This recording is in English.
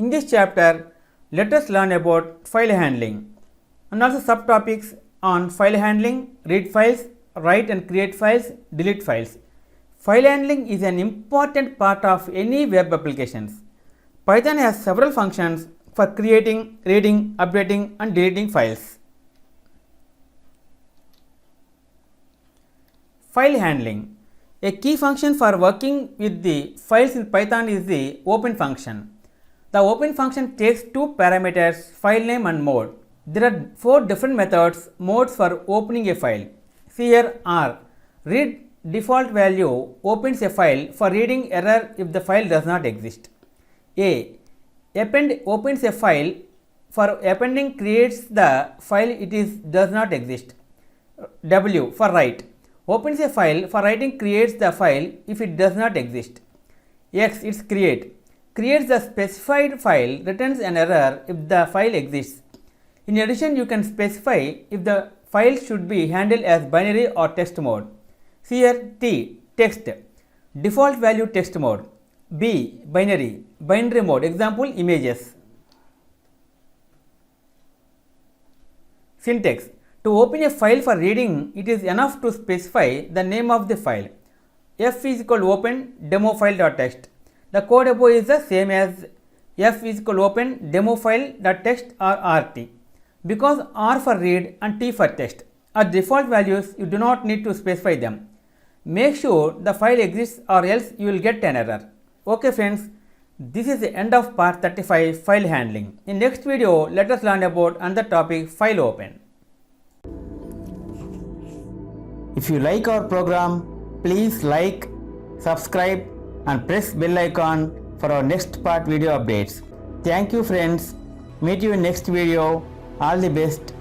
In this chapter, let us learn about file handling and also subtopics on file handling, read files, write and create files, delete files. File handling is an important part of any web applications. Python has several functions for creating, reading, updating and deleting files. File handling. A key function for working with the files in Python is the open function. The open function takes two parameters, file name and mode. There are four different modes for opening a file. See here are: read default value opens a file for reading error if the file does not exist. A. Append opens a file for appending creates the file does not exist. W. For write opens a file for writing creates the file if it does not exist. X. It's creates the specified file, returns an error if the file exists. In addition, you can specify if the file should be handled as binary or text mode. See here T. Text default value text mode. B. Binary mode, example images. Syntax. To open a file for reading, it is enough to specify the name of the file. F is equal to open demo file.txt. The code above is the same as F is equal to open demo file.txt or RT. Because R for read and T for text are default values, you do not need to specify them. Make sure the file exists or else you will get an error. Okay friends, this is the end of part 35, file handling. In next video, let us learn about another topic, file open. If you like our program, please like, subscribe and press bell icon for our next part video updates. Thank you friends. Meet you in next video. All the best.